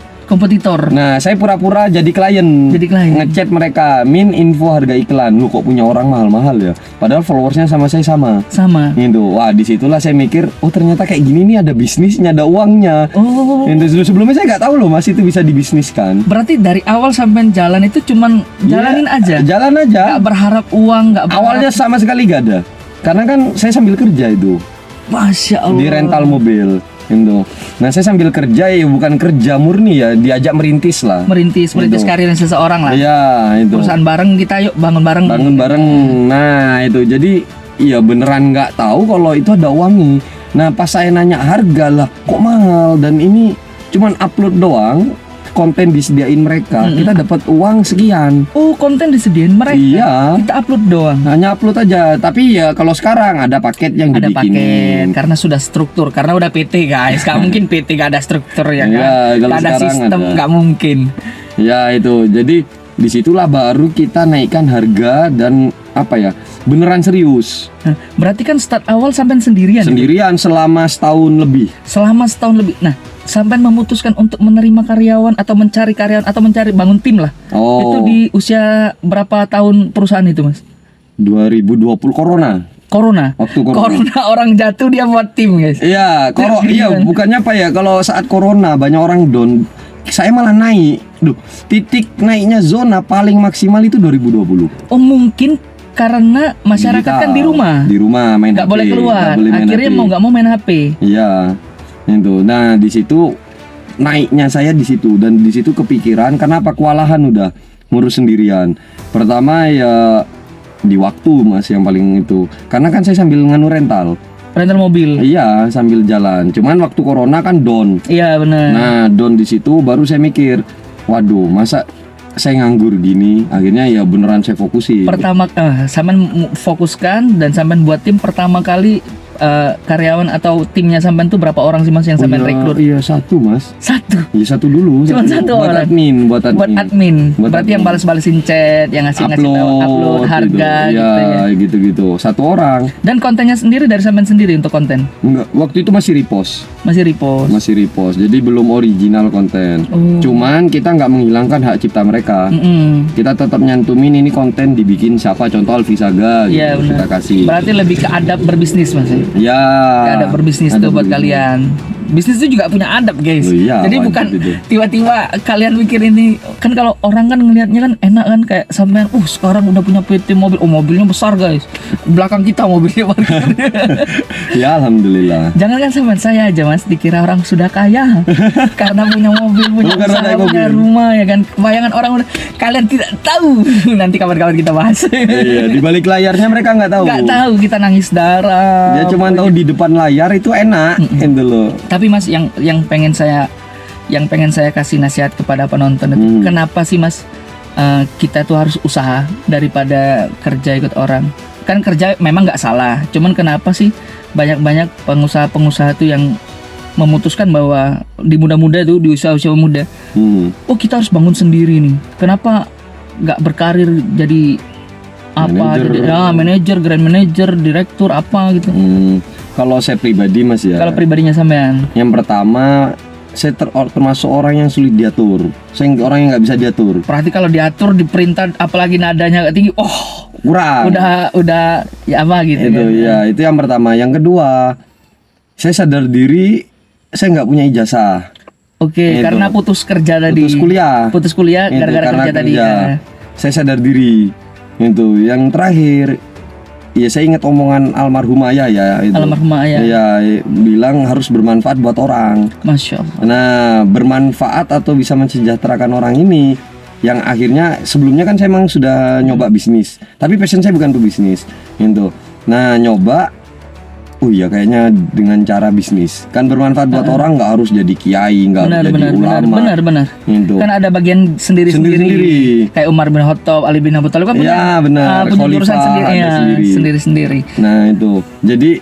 Nah, saya pura-pura jadi klien. Jadi klien. Ngechat mereka, "Min, info harga iklan." Lu kok punya orang mahal-mahal ya? Padahal followersnya sama saya sama. sama? Gitu. Wah, disitulah saya mikir, oh ternyata kayak gini nih ada bisnisnya, ada uangnya. Oh. Gitu. Sebelumnya saya nggak tahu loh Mas itu bisa dibisniskan. Berarti dari awal sampean jalan itu cuman jalanin Iya, aja. Jalan aja. Nggak berharap uang, nggak berharap. Awalnya sama sekali gak ada. Karena kan saya sambil kerja itu. Masya Allah. Di rental mobil gitu. Nah saya sambil kerja ya bukan kerja murni ya, diajak merintis lah. merintis Gitu. karir seseorang lah. Iya itu. Perusahaan bareng kita, yuk bangun bareng. Bangun bareng. Nah itu jadi iya beneran nggak tahu kalau itu ada uangnya. Nah pas saya nanya harga lah kok mahal dan ini cuman upload doang, konten disediain mereka, kita dapat uang sekian. Oh, konten disediain mereka. Iya. Kita upload doang. Hanya upload aja, tapi ya kalau sekarang ada paket yang Ada paket dibikinin. karena sudah struktur, karena udah PT guys. Gak mungkin PT gak ada struktur ya kan. Iya, kalau Gak ada sekarang sistem, ada. gak mungkin. Ya itu, jadi disitulah baru kita naikkan harga dan apa ya, beneran serius. Nah, berarti kan start awal sampean sendirian. Sendirian selama setahun lebih. Selama setahun lebih. Nah, sampean memutuskan untuk menerima karyawan atau mencari karyawan atau mencari bangun tim lah. Oh, Itu di usia berapa tahun perusahaan itu, Mas? 2020 corona. Corona. Waktu corona. Corona orang jatuh dia buat tim, guys. Iya, iya Gimana? bukannya apa ya, kalau saat corona banyak orang down, saya malah naik. Duh, titik naiknya zona paling maksimal itu 2020. Oh, mungkin karena masyarakat Digital. kan di rumah. Di rumah main Nggak HP. boleh keluar. Nggak boleh main Akhirnya HP. mau nggak mau main HP. Iya, itu. Nah di situ naiknya saya di situ dan di situ kepikiran kenapa kewalahan udah ngurus sendirian. Pertama ya di waktu Mas yang paling itu. Karena kan saya sambil nganu rental. Rental mobil. Iya sambil jalan. Cuman waktu corona kan down. Iya benar. Nah down di situ baru saya mikir, waduh masa saya nganggur gini. Akhirnya ya beneran saya fokusin. Pertama sampean fokuskan dan sampean buat tim pertama kali karyawan atau timnya sampean tuh berapa orang sih Mas yang sampean rekrut? Iya satu Mas. Satu. Iya satu dulu. Cuma satu buat orang. admin, buat admin. Buat admin. Buat Berarti admin. yang balas-balesin chat, yang ngasih upload harga gitu. gitu ya. Gitu-gitu. Satu orang. Dan kontennya sendiri dari sampean sendiri untuk konten. Enggak, waktu itu masih repost. Masih repost. Masih repost. Jadi belum original konten. Oh. Cuman kita nggak menghilangkan hak cipta mereka. Mm-mm. Kita tetap nyantumin ini konten dibikin siapa, contoh Alfisaga gitu, Iya kita benar. kasih. Berarti lebih ke adab berbisnis Mas. Ya. Ada berbisnis tuh ada buat berbisnis. kalian. Bisnis itu juga punya adab guys. Oh iya, Jadi wajib bukan itu. tiba-tiba kalian mikir ini kan, kalau orang kan ngelihatnya kan enak kan, kayak sampean sekarang udah punya PT mobil, mobilnya besar guys, belakang kita mobilnya parkir. Ya alhamdulillah. Jangan kan sampean, saya aja Mas dikira orang sudah kaya karena punya mobil, punya Oh, karena usaha, naik punya mobil. rumah ya kan. Bayangan orang udah, kalian tidak tahu. Nanti kawan-kawan kita bahas. Iya, di balik layarnya mereka nggak tahu. Nggak tahu kita nangis darah. Dia cuma tahu di depan layar itu enak, gitu loh. Tapi Mas yang pengen saya kasih nasihat kepada penonton itu, kenapa sih Mas kita tuh harus usaha daripada kerja ikut orang? Kan kerja memang nggak salah, cuman kenapa sih banyak pengusaha-pengusaha tuh yang memutuskan bahwa di muda-muda tuh, di usia-usia muda, oh kita harus bangun sendiri nih. Kenapa nggak berkarir jadi apa? Manajer. Jadi manajer, grand manager, direktur apa gitu? Kalau saya pribadi Mas ya. Kalau pribadinya sampean? Yang pertama, saya termasuk orang yang sulit diatur. Saya orang yang nggak bisa diatur. Berarti kalau diatur, diperintah, apalagi nadanya agak tinggi, Kurang. udah ya apa gitu Itu kan? ya, itu yang pertama. Yang kedua, saya sadar diri, saya nggak punya ijazah. Oke, Itu. karena putus kerja tadi. Putus kuliah. Itu, gara-gara karena kerja tadi. Ya. Saya sadar diri. Itu. Yang terakhir, ya saya ingat omongan almarhum ayah ya. Itu. Almarhum ayah. Ya, bilang harus bermanfaat buat orang. Masya Allah. Nah, bermanfaat atau bisa mensejahterakan orang ini, yang akhirnya sebelumnya kan saya emang sudah nyoba bisnis, tapi passion saya bukan pebisnis, gitu. Nah, nyoba, iya kayaknya dengan cara bisnis kan bermanfaat buat orang, nggak harus jadi kiai, nggak harus jadi ulama, benar. gitu. Kan ada bagian sendiri-sendiri. Kayak Umar bin Khattab, Ali bin Abi Thalib kan Ya, benar. punya jurusan Khalifah sendiri, ada ya, sendiri-sendiri. Nah itu, jadi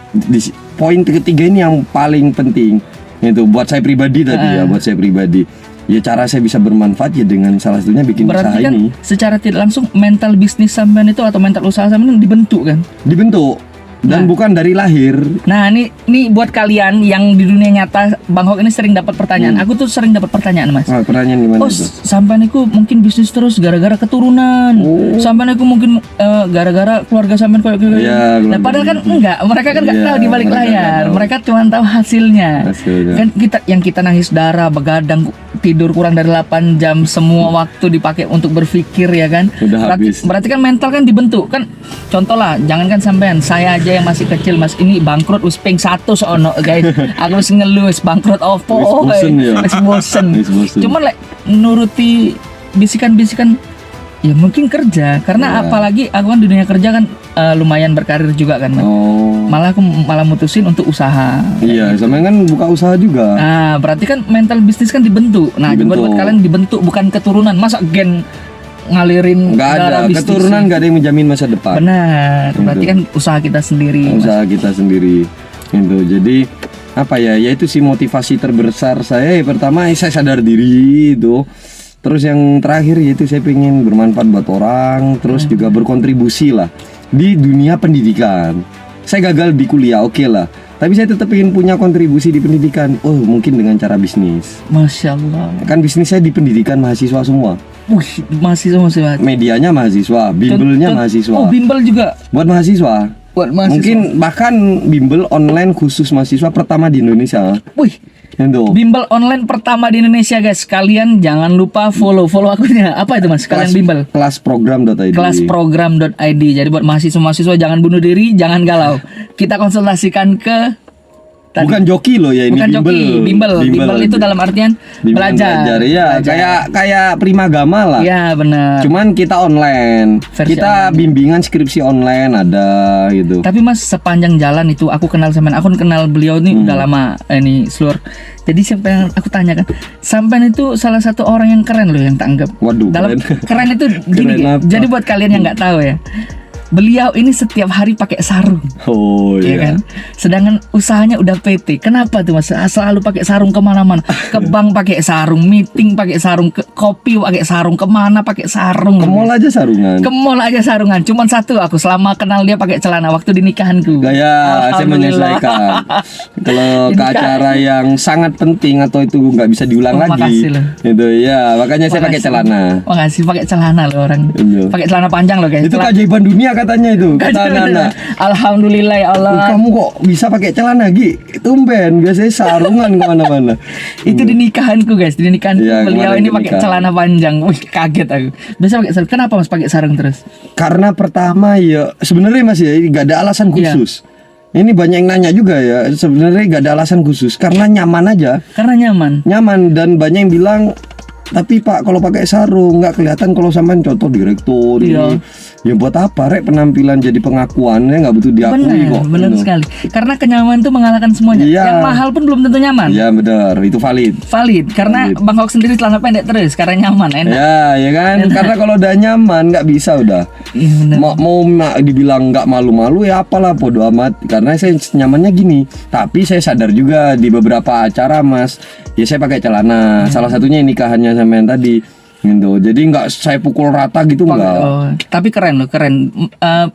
poin ketiga ini yang paling penting, itu buat saya pribadi tadi ya, buat saya pribadi. Ya cara saya bisa bermanfaat ya dengan salah satunya bikin Berarti usaha kan ini. secara tidak langsung mental bisnis sampean itu atau mental usaha sampean dibentuk kan? Dibentuk dan bukan dari lahir. Nah, ini buat kalian yang di dunia nyata, Bang Hok ini sering dapat pertanyaan. Aku tuh sering dapat pertanyaan, Mas. Pertanyaan gimana Oh, itu? sampean itu mungkin bisnis terus gara-gara keturunan. Sampean itu mungkin gara-gara keluarga sampean kayak gitu. Iya, Nah, padahal kan enggak, mereka kan enggak Iya, tahu di balik mereka layar. nggak tahu. Mereka cuma tahu hasilnya. Hasilnya. Kan kita nangis darah, begadang, tidur kurang dari 8 jam, semua waktu dipakai untuk berpikir ya kan. Udah habis. Berarti kan mental kan dibentuk kan. Contoh lah, jangankan sampean, saya aja yang masih kecil, Mas, ini bangkrut wis ping 1 sono guys. Aku wis ngeluh wis bangkrut opo. Wis bosen ya. Wis bosen. Wis bosen. Cuman nuruti bisikan-bisikan ya mungkin kerja karena Iya. apalagi aku kan di dunia kerja kan lumayan berkarir juga kan, Mas. Oh. Malah aku mutusin untuk usaha. Iya, sama kan buka usaha juga. Nah, berarti kan mental bisnis kan dibentuk. Nah, Dibentuk. buat kalian dibentuk bukan keturunan. Masa gen ngalirin Nggak ada darah bisnis? keturunan, nggak ada yang menjamin masa depan. Benar. Berarti Betul. kan usaha kita sendiri. Mas. Usaha kita sendiri. Gitu. Jadi apa ya? Yaitu si motivasi terbesar saya. Ya, pertama saya sadar diri itu. Terus yang terakhir yaitu saya pengen bermanfaat buat orang. Terus juga berkontribusi lah di dunia pendidikan. Saya gagal di kuliah, oke lah. Tapi saya tetap ingin punya kontribusi di pendidikan. Oh, mungkin dengan cara bisnis. Masya Allah. Kan bisnis saya di pendidikan mahasiswa semua. Wih, mahasiswa. Medianya mahasiswa, bimbelnya mahasiswa. Oh, bimbel juga. Buat mahasiswa. Buat mahasiswa. Mungkin bahkan bimbel online khusus mahasiswa pertama di Indonesia. Wih, Itu. bimbel online pertama di Indonesia, guys. Kalian jangan lupa follow akunnya. Apa itu, Mas? Kalian bimbel. Kelasprogram.id. Kelasprogram.id. Jadi buat mahasiswa jangan bunuh diri, jangan galau. Kita konsultasikan ke tadi. Bukan joki loh ya, ini Bukan joki, bimbel itu dalam artian Bimbel belajar. Iya, kayak primagama lah. Iya, benar. Cuman kita online. Versi Kita bimbingan skripsi online ada gitu. Tapi Mas, sepanjang jalan itu aku kenal sampean, aku kenal beliau ini udah lama ini seluruh. Jadi siapa yang aku tanyakan, sampean itu salah satu orang yang keren loh yang tak anggap. Waduh, Dalam keren. keren itu gini. Keren apa? Jadi buat kalian yang nggak tahu ya, beliau ini setiap hari pakai sarung. Oh Iya iya. kan? Sedangkan usahanya udah PT. Kenapa tuh, Mas? Selalu pakai sarung kemana-mana. Ke bank pakai sarung, meeting pakai sarung, ke kopi pakai sarung, kemana pakai sarung. Ke mall aja sarungan. Ke mall aja sarungan. Cuman satu aku selama kenal dia pakai celana waktu di nikahanku. Gaya saya menyesuaikan. Kalau ke Ini acara yang sangat penting atau itu nggak bisa diulang Oh, lagi, makasih loh. itu ya makanya saya pakai Makasih. celana. Makasih, pakai celana loh orang. Iya. Pakai celana panjang loh, guys. Itu keajaiban dunia katanya itu. Kata Celana- anak-anak. Alhamdulillah ya Allah. Kamu kok bisa pakai celana Gi? Tumben, biasanya sarungan kemana-mana. Itu di nikahanku, guys. Di nikahanku Iya, beliau kemarin ini di pakai nikahan. celana panjang. Wih, kaget aku. Biasa pakai sarung. Kenapa Mas pakai sarung terus? Karena pertama ya sebenarnya Mas ya nggak ada alasan Iya. khusus. Ini banyak yang nanya juga ya. Sebenarnya nggak ada alasan khusus karena nyaman aja. Karena nyaman. Nyaman dan banyak yang bilang tapi Pak kalau pakai sarung nggak kelihatan kalau sampean contoh direktur Iya. ini. Ya buat apa rek penampilan jadi pengakuannya nggak butuh diakui kok. Benar Gitu. sekali. Karena kenyamanan itu mengalahkan semuanya. Iya. Yang mahal pun belum tentu nyaman. Ya benar, itu valid. Valid. Karena Valid. Bang Hok sendiri celana pendek terus karena nyaman, enak. Ya kan, karena kalau udah nyaman nggak bisa udah. Iya, benar. Mau dibilang nggak malu-malu ya apalah bodo amat. Karena saya nyamannya gini. Tapi saya sadar juga di beberapa acara Mas, ya saya pakai celana. Salah satunya nikahannya sama yang tadi. Gitu. Jadi nggak saya pukul rata gitu nggak. Oh, tapi keren loh, keren.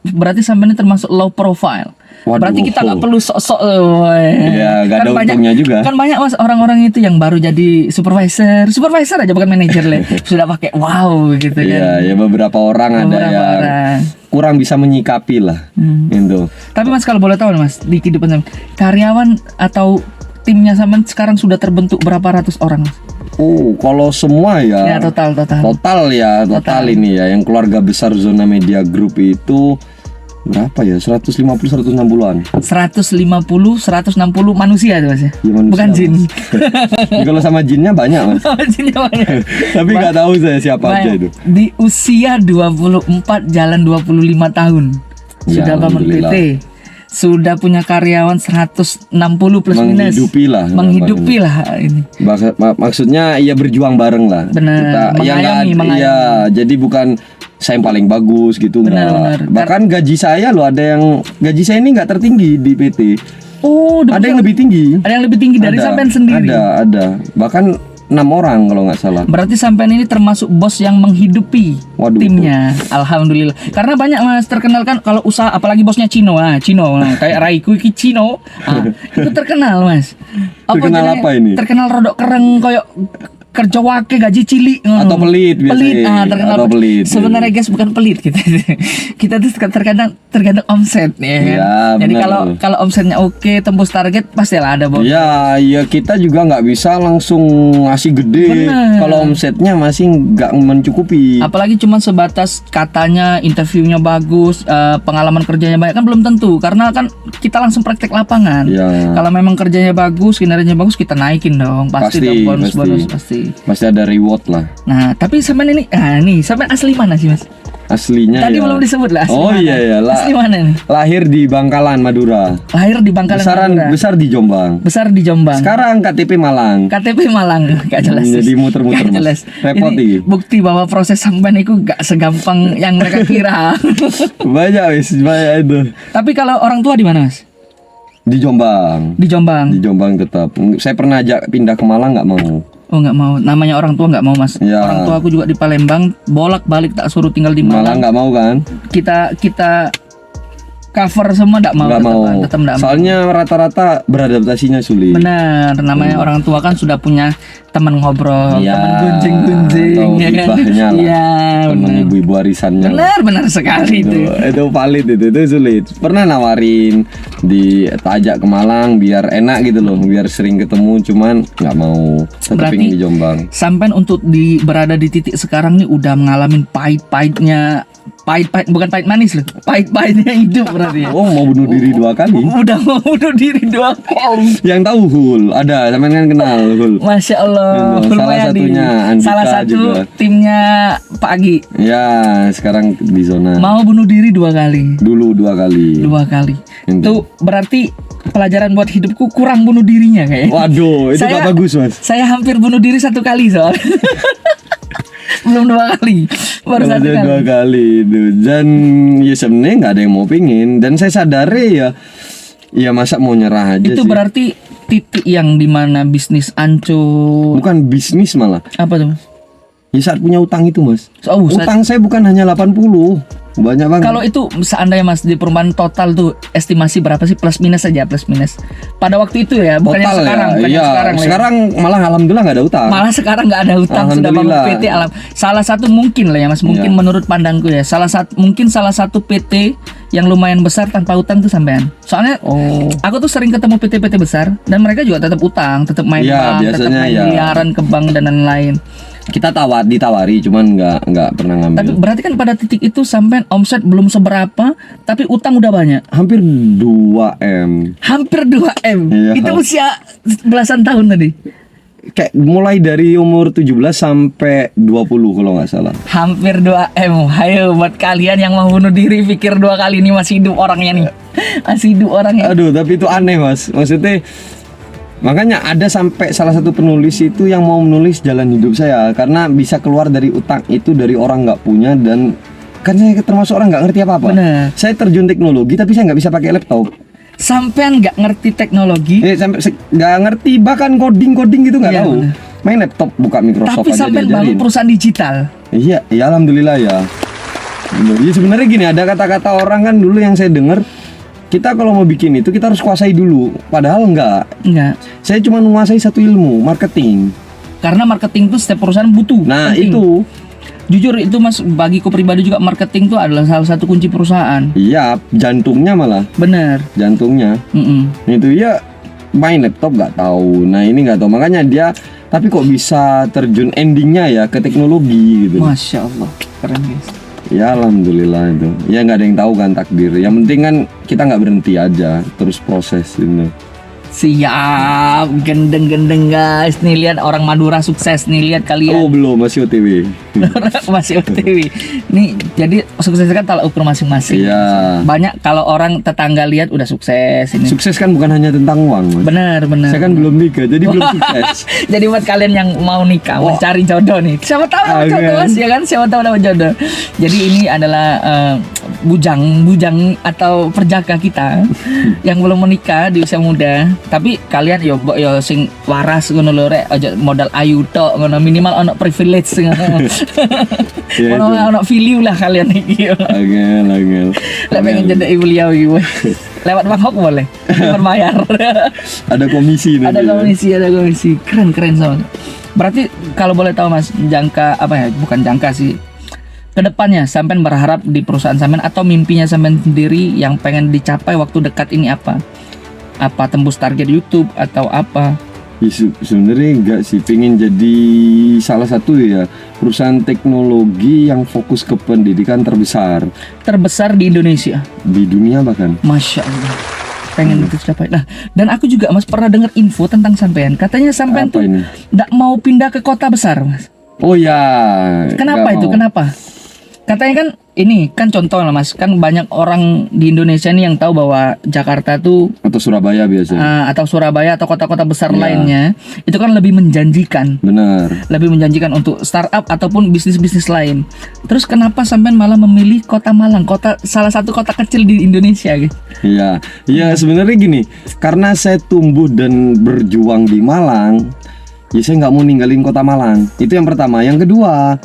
Berarti sampai ini termasuk low profile. Waduh. Berarti kita nggak perlu sok-sok. Iya, nggak ada untungnya juga. Kan banyak mas orang-orang itu yang baru jadi supervisor aja bukan manajer lah. Sudah pakai wow gitu kan. Iya, ya beberapa orang ada Beberapa yang orang. kurang bisa menyikapi lah, gitu. Tapi mas kalau boleh tahu nih, mas, di kehidupan Sampean, karyawan atau timnya Sampean sekarang sudah terbentuk berapa ratus orang, mas? Oh, kalau semua Ya ya, total. total ini ya, yang keluarga besar Zona Media Group itu berapa ya? 150-160-an. 150-160 manusia tuh mas ya? Ya, manusia, Bukan jin. Ya, kalau sama jinnya banyak mas. Jinnya banyak. Tapi nggak tahu saya siapa aja Banyak. itu. Di usia 24 jalan 25 tahun Ya, sudah bangun alhamdulillah. PT, sudah punya karyawan 160 plus minus. Menghidupi lah ini. Maksudnya ya berjuang bareng lah. Benar, mengayomi. Iya, jadi bukan saya yang paling bagus gitu, Benar. enggak. Bahkan gaji saya loh, ada yang gaji saya ini nggak tertinggi di PT. Oh, Ada yang lebih tinggi. Ada yang lebih tinggi dari Ada, Sampean sendiri. Ada. Bahkan 6 orang kalau nggak salah. Berarti Sampean ini termasuk bos yang menghidupi Waduh. timnya. Alhamdulillah. Karena banyak mas terkenal kan kalau usaha, apalagi bosnya Cino. Nah, kayak Raiku iki Cino. Itu terkenal mas. Terkenal jadinya? apa ini? Terkenal rodok kereng kayak kerja wake gaji cilik Atau pelit biasanya. Pelit, terkenal Atau pelit. sebenarnya guys bukan pelit kita. Kita tuh tergantung omset ya kan. Iya, Jadi benar. kalau omsetnya oke, tembus target pastilah ada bonus. Ya kita juga nggak bisa langsung ngasih gede Benar. kalau omsetnya masih nggak mencukupi. Apalagi cuma sebatas katanya interviewnya bagus, pengalaman kerjanya banyak kan belum tentu, karena kan kita langsung praktek lapangan. Ya. Kalau memang kerjanya bagus, kinerjanya bagus, kita naikin dong, pasti dong bonus pasti. Pasti ada reward lah. Nah, tapi Sampean ini, Sampean asli mana sih mas? Aslinya Tadi ya. belum disebut lah. Asli Oh mana? iya Asli mana nih? Lahir di Bangkalan, Madura. Lahir di Bangkalan, Madura. Besar di Jombang. Besar di Jombang. Sekarang KTP Malang. KTP Malang, gak jelas. Jadi muter-muter, Gak Mas. jelas. Repot Ini ini. bukti bahwa proses Sampean itu gak segampang yang mereka kira. Banyak itu. Tapi kalau orang tua di mana mas? Di Jombang. Di Jombang. Di Jombang tetap. Saya pernah ajak pindah ke Malang nggak mau. Oh nggak mau, namanya orang tua nggak mau mas. Ya. Orang tua aku juga di Palembang, bolak-balik tak suruh tinggal di Malang Malang. nggak mau kan? Kita cover semua nggak mau. Nggak mau. Tetap nggak mau. Soalnya rata-rata beradaptasinya sulit. Benar, namanya orang tua kan sudah punya teman ngobrol, Ya, teman gunjing-gunjing, atau ya kan? hibahnya lah. Iya, Temen benar. ibu-ibu arisannya. lah. Benar sekali itu. Itu valid itu sulit. Pernah nawarin diajak ke Malang biar enak gitu loh, biar sering ketemu, cuman nggak mau. Tetap Berarti ingin di Jombang. Sampai untuk berada di titik sekarang nih udah mengalami pahit-pahitnya, bukan pahit manis loh, pahit-pahitnya hidup berarti ya. Oh, mau bunuh diri 2 kali. Udah mau bunuh diri 2 kali. Yang tahu Hul, ada, sampean kan kenal Hul. Masya Allah. Itu, salah Hulmayadi. satunya Andika Salah satu juga. timnya Pak Agi. Ya, sekarang di zona. Mau bunuh diri 2 kali. Dulu 2 kali. 2 kali. Itu. Itu berarti pelajaran buat hidupku kurang bunuh dirinya kayaknya. Waduh, itu Saya- gak bagus, Mas. Saya hampir bunuh diri 1 kali soal. Belum 2 kali. Baru 1 Ada kali. 2 kali itu. Dan ya sebenarnya nggak ada yang mau pingin. Dan saya sadari ya masa mau nyerah aja Itu sih. berarti titik yang dimana bisnis hancur. Bukan bisnis malah. Apa tuh mas? Ya saat punya utang itu, Mas. Oh, Utang saya bukan hanya 80. Banyak banget. kalau itu seandainya mas di perumahan total tuh estimasi berapa sih, plus minus aja, plus minus pada waktu itu ya, bukan yang total sekarang, bukan ya. yang sekarang, lah ya. Sekarang malah alhamdulillah nggak ada utang. Malah sekarang nggak ada utang, sudah bangun Alhamdulillah. PT alam. Salah satu mungkin lah ya mas, mungkin Iya. menurut pandangku ya, salah satu PT yang lumayan besar tanpa utang tuh sampean. Soalnya Oh. aku tuh sering ketemu PT-PT besar dan mereka juga tetap utang, tetap main Iya, bank, tetap biasanya main ya. miliaran ke bank dan lain-lain. Kita ditawari, cuman nggak pernah ngambil. Tapi berarti kan pada titik itu sampean omset belum seberapa, tapi utang udah banyak. Hampir 2M. Hampir 2M. Iya. Itu usia belasan tahun tadi. Kayak mulai dari umur 17 sampai 20 kalau nggak salah. Hampir 2M. Hayo buat kalian yang mau bunuh diri, pikir 2 kali ini masih hidup orangnya nih. Masih hidup orangnya. Aduh, tapi itu aneh, Mas. Maksudnya makanya ada sampai salah satu penulis itu yang mau menulis jalan hidup saya karena bisa keluar dari utang itu dari orang nggak punya, dan kan saya termasuk orang nggak ngerti apa-apa. Bener. Saya terjun teknologi tapi saya nggak bisa pakai laptop. Sampean nggak ngerti teknologi, Sampai nggak ngerti bahkan coding gitu nggak Iya, tahu. bener. Main laptop buka Microsoft tapi aja sampean bangun diajarin. perusahaan digital. Iya, alhamdulillah ya. Bener. Ya sebenarnya gini, ada kata-kata orang kan dulu yang saya dengar, kita kalau mau bikin itu kita harus kuasai dulu. Padahal enggak. Saya cuma menguasai satu ilmu, marketing. Karena marketing itu setiap perusahaan butuh. Nah, penting. itu. Jujur itu Mas, bagiku pribadi juga marketing itu adalah salah satu kunci perusahaan. Iya, jantungnya malah. Bener. Jantungnya. Itu ya main laptop nggak tahu. Nah ini nggak tahu, makanya dia. Tapi kok bisa terjun endingnya ya ke teknologi gitu. Masya Allah, keren guys. Ya alhamdulillah itu. Ya nggak ada yang tahu kan takdir. Yang penting kan kita nggak berhenti aja, terus proses gitu. Siap, gendeng-gendeng guys. Nih lihat orang Madura sukses nih, lihat kalian. Oh belum, masih OTW. Masih OTW. Nih jadi sukses kan tolak ukur masing-masing. Iya. Banyak kalau orang tetangga lihat udah sukses ini. Sukses kan bukan hanya tentang uang, Mas. Benar. Saya kan belum nikah, jadi belum sukses. Jadi buat kalian yang mau nikah, mencari jodoh nih, siapa tahu dapat jodoh Mas, ya kan? Siapa tahu dapat jodoh. Jadi ini adalah bujang atau perjaka kita yang belum menikah di usia muda. Tapi kalian yo sing waras ngono lho rek, aja modal ayu tok ngono, minimal ono privilege ngono. Ya, ono value lah kalian iki. Angel. Lek pengen jadi beliau iki. Lewat Bang Hok boleh. Berbayar. Ada komisi nanti. Ada komisi. Keren sama. Berarti kalau boleh tahu Mas, jangka apa ya? Bukan jangka sih. Kedepannya sampean berharap di perusahaan sampean atau mimpinya sampean sendiri yang pengen dicapai waktu dekat ini apa? Apa tembus target YouTube atau apa? Ya, sebenarnya enggak sih, pengen jadi salah satu ya perusahaan teknologi yang fokus ke pendidikan terbesar di Indonesia, di dunia bahkan. Masya Allah, pengen itu tercapai. Nah, dan aku juga Mas pernah dengar info tentang sampean, katanya sampean Apa tuh ini? nggak mau pindah ke kota besar Mas. Oh ya. Kenapa itu? Kenapa? Katanya kan ini kan contoh lah Mas, kan banyak orang di Indonesia nih yang tahu bahwa Jakarta tuh Atau Surabaya biasanya. atau Surabaya atau kota-kota besar Iya. lainnya itu kan lebih menjanjikan. Benar. Lebih menjanjikan untuk startup ataupun bisnis-bisnis lain. Terus kenapa sampean malah memilih kota Malang, salah satu kota kecil di Indonesia gitu? Iya, sebenarnya gini, karena saya tumbuh dan berjuang di Malang, ya saya nggak mau ninggalin kota Malang. Itu yang pertama. Yang kedua,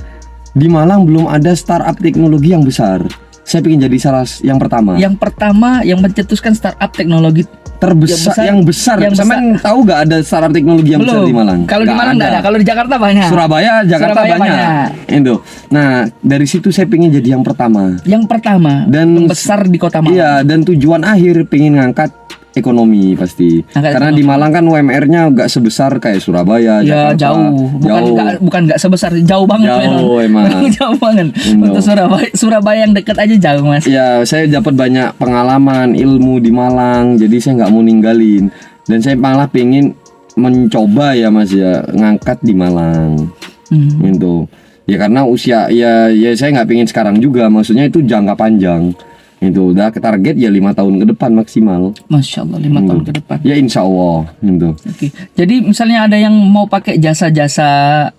di Malang belum ada startup teknologi yang besar. Saya ingin jadi yang pertama. Yang pertama yang mencetuskan startup teknologi yang besar. Sampean tahu nggak ada startup teknologi yang besar di Malang? Kalau di Malang nggak ada. Kalau di Jakarta banyak. Jakarta banyak. Itu. Nah, dari situ saya pengen jadi yang pertama. Dan besar di kota Malang. Iya, dan tujuan akhir pengen ngangkat ekonomi pasti. Karena di Malang kan UMR-nya nggak sebesar kayak Surabaya, ya, Jakarta. Bukan nggak sebesar, jauh banget. Emang. Jauh banget. Untuk Surabaya yang dekat aja jauh Mas. Ya, saya dapat banyak pengalaman, ilmu di Malang. Jadi saya nggak mau ninggalin. Dan saya malah pengen mencoba ya Mas ya ngangkat di Malang. Gitu. Ya karena usia ya saya nggak pengen sekarang juga. Maksudnya itu jangka panjang. Itu udah ke target ya 5 tahun ke depan maksimal. Masya Allah 5 tahun ke depan. Ya insya Allah gitu. Oke. Jadi misalnya ada yang mau pakai jasa-jasa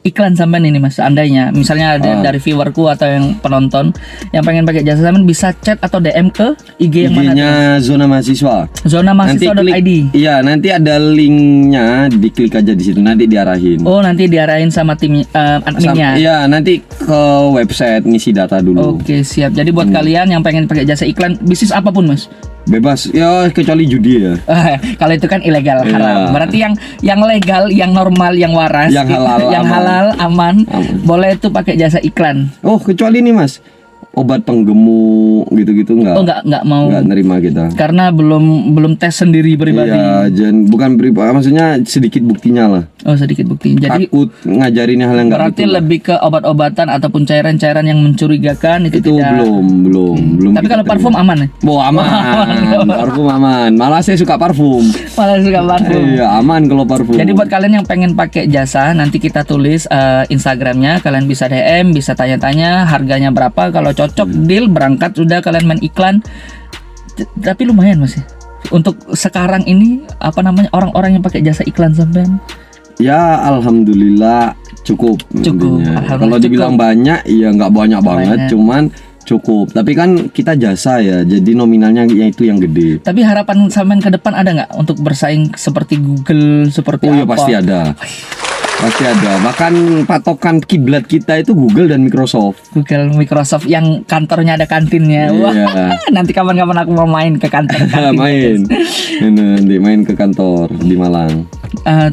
iklan sampean ini Mas, andainya misalnya ada dari viewerku atau yang penonton yang pengen pakai jasa sampean bisa chat atau DM ke IG yang mana? IG-nya Zona Mahasiswa. Zonamahasiswa.id. Iya, nanti ada linknya, diklik aja di situ nanti diarahin. Oh, nanti diarahin sama tim adminnya. Iya, nanti ke website ngisi data dulu. Oke, siap. Jadi buat kalian yang pengen pakai jasa iklan bisnis apapun Mas, bebas ya kecuali judi ya. Kalau itu kan ilegal, Iya. haram. Berarti yang legal, yang normal, yang waras, yang halal, aman, boleh itu pakai jasa iklan. Oh, kecuali nih Mas, obat penggemuk gitu-gitu enggak? Oh, enggak mau. Enggak nerima kita. Karena belum tes sendiri pribadi. Iya, bukan pribadi, maksudnya sedikit buktinya lah. Oh, sedikit bukti. Jadi takut ngajarin hal yang enggak berarti betul. lebih ke obat-obatan ataupun cairan-cairan yang mencurigakan itu tidak. belum. Tapi kalau parfum aman ya? Aman. Parfum aman. Malah saya suka parfum. Iya, aman kalau parfum. Jadi buat kalian yang pengen pakai jasa, nanti kita tulis Instagramnya, kalian bisa DM, bisa tanya-tanya harganya berapa. Kalau cocok deal berangkat sudah kalian main iklan. Tapi lumayan Mas ya. Untuk sekarang ini orang-orang yang pakai jasa iklan sampean? Ya alhamdulillah cukup. Kalau dibilang banyak ya nggak banyak banget, cuman cukup. Tapi kan kita jasa ya, jadi nominalnya ya itu yang gede. Tapi harapan sampean ke depan ada nggak untuk bersaing seperti Google, seperti apa? Oh ya pasti ada. Pasti ada. Bahkan patokan kiblat kita itu Google dan Microsoft. Google, Microsoft yang kantornya ada kantinnya. Wah, Iya. nanti kapan-kapan aku mau main ke kantor kantin. Main. Nanti main ke kantor di Malang.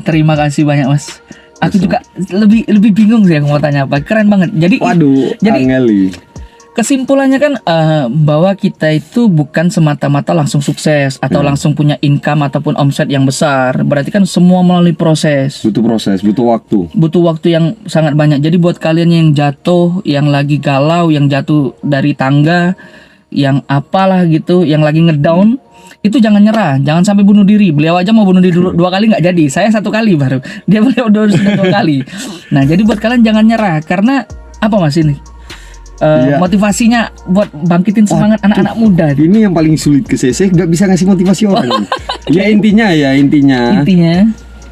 Terima kasih banyak Mas. Aku juga lebih bingung sih aku mau tanya apa. Keren banget. Jadi Waduh, jadi angeli. kesimpulannya kan bahwa kita itu bukan semata-mata langsung sukses atau langsung punya income ataupun omset yang besar. Berarti kan semua melalui proses. Butuh proses, butuh waktu. Butuh waktu yang sangat banyak. Jadi buat kalian yang jatuh, yang lagi galau, yang jatuh dari tangga, yang apalah gitu, yang lagi ngedown, itu jangan nyerah, jangan sampai bunuh diri. Beliau aja mau bunuh diri dua kali nggak jadi. Saya 1 kali baru. Dia beliau sudah 2 kali. Nah, jadi buat kalian jangan nyerah karena apa Mas ini? Iya. Motivasinya buat bangkitin semangat anak-anak muda. Ini yang paling sulit ke saya nggak bisa ngasih motivasi orang. Ya intinya Intinya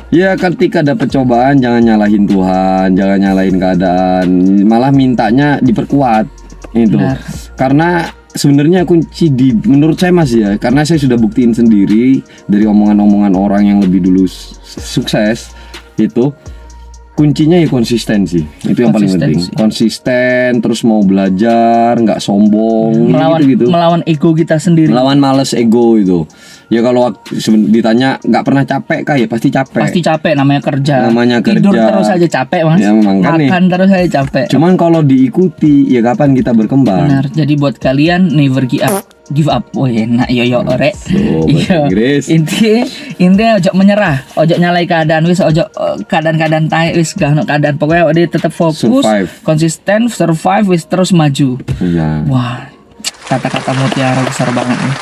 ya ketika dapat cobaan jangan nyalahin Tuhan, jangan nyalahin keadaan, malah mintanya diperkuat itu. Benar. Karena sebenarnya kunci menurut saya Mas ya, karena saya sudah buktiin sendiri dari omongan-omongan orang yang lebih dulu sukses itu. Kuncinya ya konsistensi, itu yang paling penting. Konsisten, terus mau belajar, nggak sombong, gitu. Melawan ego kita sendiri. Melawan males ego itu. Ya kalau ditanya nggak pernah capek kah ya pasti capek. Pasti capek, namanya kerja. Tidur Tidur terus aja capek Mas. Ya, memang kan makan nih. terus aja capek. Cuman kalau diikuti, ya kapan kita berkembang? Benar. Jadi buat kalian never give up. Oh enak yo ore. Bahasa Inggris. Intinya ojo menyerah, ojo nyalai keadaan wis, ojo keadaan tae wis gak ono keadaan. Pokoknya dia tetap fokus, Survive. konsisten, survive wis terus maju. Iya. Wah, kata-kata mutiara besar banget nih.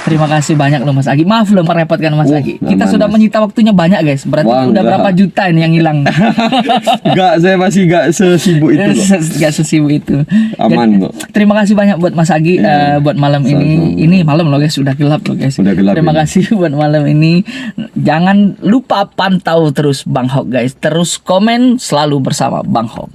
Terima kasih banyak loh Mas Agi. Maaf loh merepotkan Mas Agi. Kita aman, sudah Mas. menyita waktunya banyak guys. Berarti Wah, udah enggak. berapa juta ini yang hilang? Enggak, saya masih nggak sesibuk itu kok. Gak sesibuk itu. Aman kok. Terima kasih banyak buat Mas Agi buat malam ini. Ini malam loh guys, sudah gelap loh guys. Udah gelap Terima ini. kasih buat malam ini. Jangan lupa pantau terus Bang Hok guys. Terus komen selalu bersama Bang Hok.